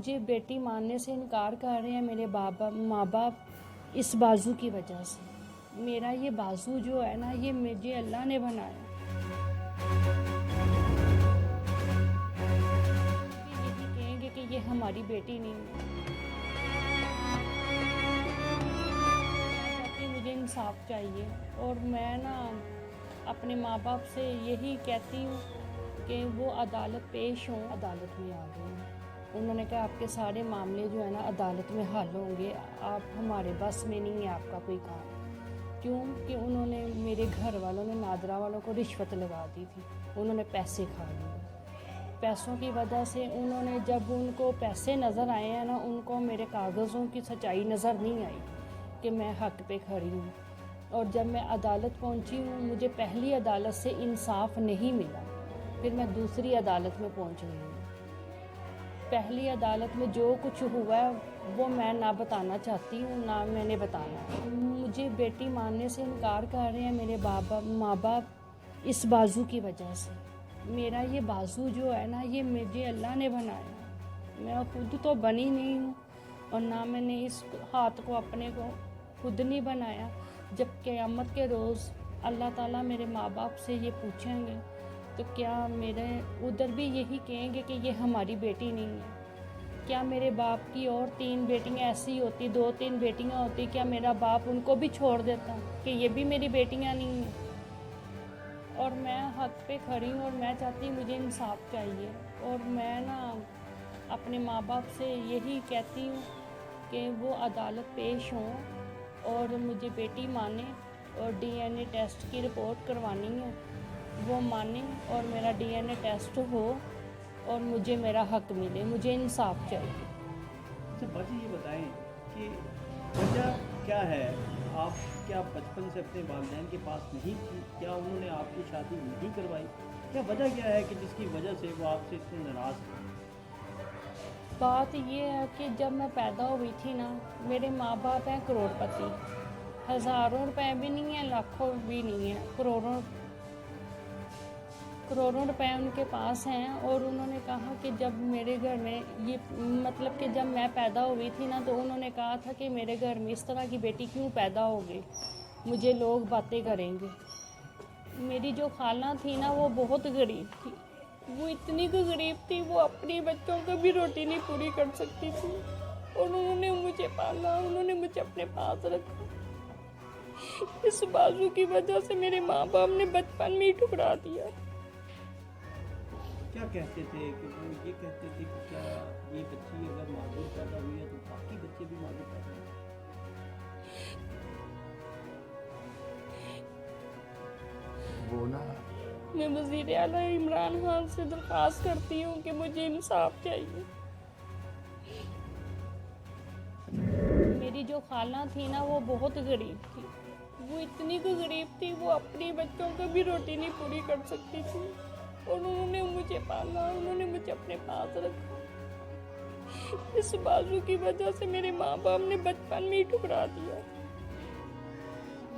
मुझे बेटी मानने से इनकार कर रहे हैं मेरे माँ बाप इस बाजू की वजह से। मेरा ये बाजू जो है ना, ये मुझे अल्लाह ने बनाया। यही कहेंगे कि ये हमारी बेटी नहीं है। मुझे इंसाफ चाहिए और मैं ना अपने माँ बाप से यही कहती हूँ कि वो अदालत पेश हों। अदालत में आ गए हैं, उन्होंने कहा आपके सारे मामले जो है ना अदालत में हल होंगे, आप हमारे बस में नहीं है आपका कोई काम। क्यों कि उन्होंने मेरे घर वालों ने नादरा वालों को रिश्वत लगा दी थी, उन्होंने पैसे खा लिए। पैसों की वजह से उन्होंने, जब उनको पैसे नज़र आए हैं ना, उनको मेरे कागज़ों की सच्चाई नज़र नहीं आई कि मैं हक पे खड़ी हूँ। और जब मैं अदालत पहुँची हूँ, मुझे पहली अदालत से इंसाफ नहीं मिला, फिर मैं दूसरी अदालत में पहुँच गई हूँ। पहली अदालत में जो कुछ हुआ है वो मैं ना बताना चाहती हूँ, ना मैंने बताना। मुझे बेटी मानने से इनकार कर रहे हैं मेरे माँ बाप इस बाजू की वजह से। मेरा ये बाजू जो है ना, ये मुझे अल्लाह ने बनाया। मैं खुद तो बनी नहीं हूँ और ना मैंने इस हाथ को अपने को खुद नहीं बनाया। जब क़यामत के रोज़ अल्लाह ताला मेरे माँ बाप से ये पूछेंगे तो क्या मेरे उधर भी यही कहेंगे कि ये हमारी बेटी नहीं है? क्या मेरे बाप की और 3 बेटियां ऐसी होती, 2-3 बेटियां होती, क्या मेरा बाप उनको भी छोड़ देता कि ये भी मेरी बेटियां नहीं हैं? और मैं हक पे खड़ी हूँ और मैं चाहती हूँ मुझे इंसाफ चाहिए। और मैं ना अपने माँ बाप से यही कहती हूँ कि वो अदालत पेश हों और मुझे बेटी माने और DNA टेस्ट की रिपोर्ट करवानी है, वो माने और मेरा DNA टेस्ट हो और मुझे मेरा हक मिले, मुझे इंसाफ चाहिए। अच्छा बाजी, ये बताएं कि वजह क्या है? आप क्या बचपन से अपने वालिदैन के पास नहीं थी? क्या उन्होंने आपकी शादी नहीं करवाई? क्या वजह क्या है कि जिसकी वजह से वो आपसे इतने नाराज़ हैं? बात ये है कि जब मैं पैदा हुई थी ना, मेरे माँ बाप हैं करोड़पति, हज़ारों रुपए भी नहीं है, लाखों भी नहीं है, करोड़ों रुपए उनके पास हैं। और उन्होंने कहा कि जब मेरे घर में ये, मतलब कि जब मैं पैदा हुई थी ना, तो उन्होंने कहा था कि मेरे घर में इस तरह की बेटी क्यों पैदा हो गई, मुझे लोग बातें करेंगे। मेरी जो खाला थी ना, वो बहुत गरीब थी, वो इतनी गरीब थी, वो अपने बच्चों को भी रोटी नहीं पूरी कर सकती थी। और उन्होंने मुझे पाला, उन्होंने मुझे अपने पास रखा। इस बाजू की वजह से मेरे माँ बाप ने बचपन में ही ठुकरा दिया। क्या कहते थे कि वो ये कहते थे कि क्या ये बच्ची अगर मादूर पैदा हुई है तो बाकी बच्चे भी मादूर पैदा हुए? वो ना मैं वज़ीर आला इमरान खान से दरख्वास्त करती हूँ कि मुझे इंसाफ चाहिए। मेरी जो खाला थी ना, वो बहुत गरीब थी, वो इतनी गरीब थी, वो अपने बच्चों को भी रोटी नहीं पूरी कर सकती थी। और उन्होंने मुझे पाला, उन्होंने मुझे अपने पास रखा। इस बाजू की वजह से मेरे माँ बाप ने बचपन में ही ठुकरा दिया।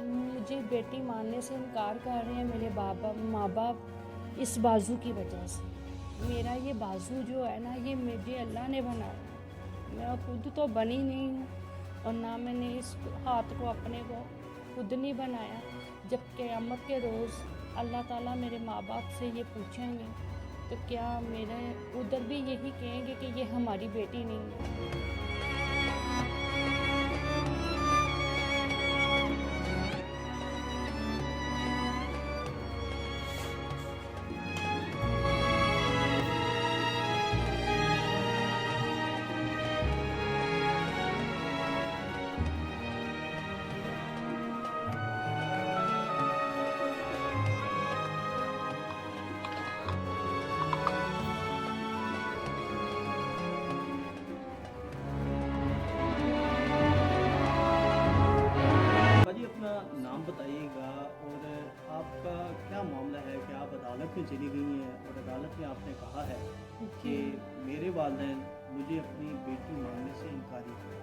मुझे बेटी मानने से इनकार कर रहे हैं मेरे माँ बाप इस बाजू की वजह से। मेरा ये बाजू जो है ना, ये मुझे अल्लाह ने बनाया। मैं खुद तो बनी नहीं हूँ और ना मैंने इस हाथ को अपने को खुद नहीं बनाया। जब क़यामत के रोज़ अल्लाह ताला मेरे माँ बाप से ये पूछेंगे तो क्या मेरे उधर भी यही कहेंगे कि ये हमारी बेटी नहीं है? बाजी, अपना नाम बताइएगा और आपका क्या मामला है कि आप अदालत में चली गई हैं और अदालत में आपने कहा है कि मेरे वालिदैन मुझे अपनी बेटी मानने से इनकारी हैं।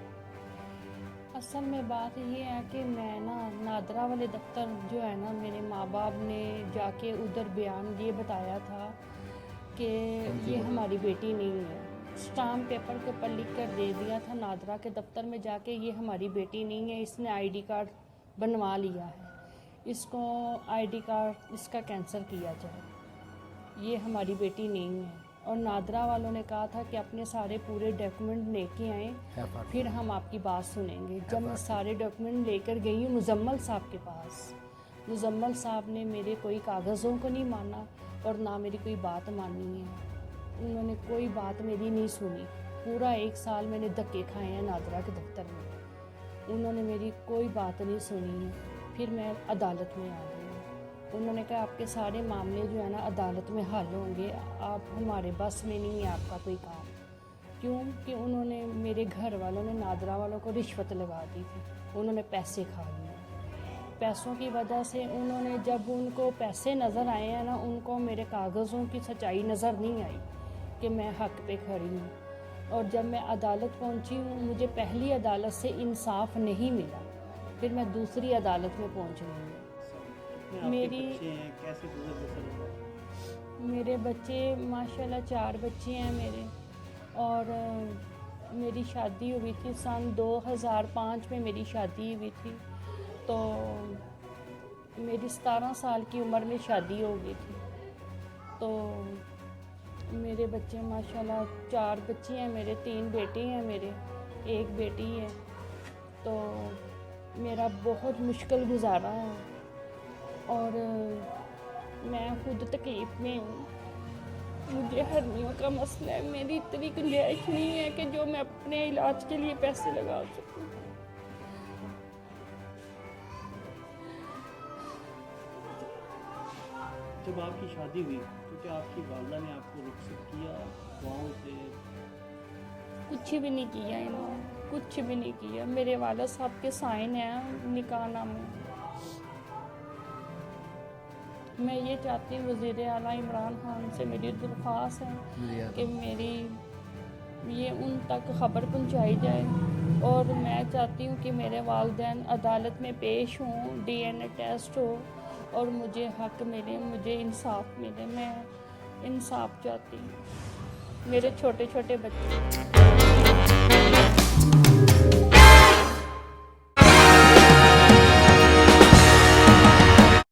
असल में बात ये है कि मैं ना नादरा वाले दफ्तर जो है ना, मेरे माँ बाप ने जाके उधर बयान ये बताया था कि ये हमारी बेटी नहीं है। स्टाम्प पेपर के ऊपर लिख कर दे दिया था नादरा के दफ्तर में जाके, ये हमारी बेटी नहीं है, इसने आईडी कार्ड बनवा लिया है, इसको आईडी कार्ड इसका कैंसिल किया जाए, ये हमारी बेटी नहीं है। और नादरा वालों ने कहा था कि अपने सारे पूरे डॉक्यूमेंट लेके आएँ, फिर हम आपकी बात सुनेंगे। जब मैं सारे डॉक्यूमेंट लेकर गई हूँ मुजम्मल साहब के पास, मुजम्मल साहब ने मेरे कोई कागज़ों को नहीं माना और ना मेरी कोई बात मानी है। उन्होंने कोई बात मेरी नहीं सुनी। पूरा 1 साल मैंने धक्के खाए हैं नादरा के दफ्तर में, उन्होंने मेरी कोई बात नहीं सुनी है। फिर मैं अदालत में आ गई। उन्होंने कहा आपके सारे मामले जो है ना अदालत में हल होंगे, आप हमारे बस में नहीं है आपका कोई काम। क्योंकि उन्होंने मेरे घर वालों ने नादरा वालों को रिश्वत लगा दी थी, उन्होंने पैसे खा लिए। पैसों की वजह से उन्होंने, जब उनको पैसे नज़र आए हैं ना, उनको मेरे कागज़ों की सच्चाई नज़र नहीं आई कि मैं हक पे खड़ी हूँ। और जब मैं अदालत पहुँची हूँ, मुझे पहली अदालत से इंसाफ नहीं मिला, फिर मैं दूसरी अदालत में पहुँच गई हूँ। कितने आपके बच्चे हैं, कैसे गुजर बसर हो रहा है? मेरे बच्चे माशाल्लाह 4 बच्चे हैं मेरे, और मेरी शादी हुई थी सन 2005 में मेरी शादी हुई थी। तो मेरी 17 साल की उम्र में शादी हो गई थी। तो मेरे बच्चे माशाल्लाह 4 बच्चे हैं मेरे, 3 बेटे हैं मेरे, 1 बेटी है। तो मेरा बहुत मुश्किल गुजारा है और मैं खुद तकलीफ़ में हूँ। मुझे हर्नियों का मसला है, मेरी इतनी गुंजाइश नहीं है कि जो मैं अपने इलाज के लिए पैसे लगा सकूँ। जब आपकी शादी हुई तो क्या आपकी वालदा ने आपको रुखसत किया गाँव से? कुछ भी नहीं किया इन्होंने, कुछ भी नहीं किया। मेरे वाला साहब के साइन हैं निकाहनामे। मैं ये चाहती हूँ वज़ीर आला इमरान खान से मेरी दरख्वास्त है कि मेरी ये उन तक ख़बर पहुँचाई जाए। और मैं चाहती हूँ कि मेरे वालिदैन अदालत में पेश हों, DNA टेस्ट हो और मुझे हक मिले, मुझे इंसाफ मिले। मैं इंसाफ चाहती हूँ। मेरे छोटे छोटे बच्चे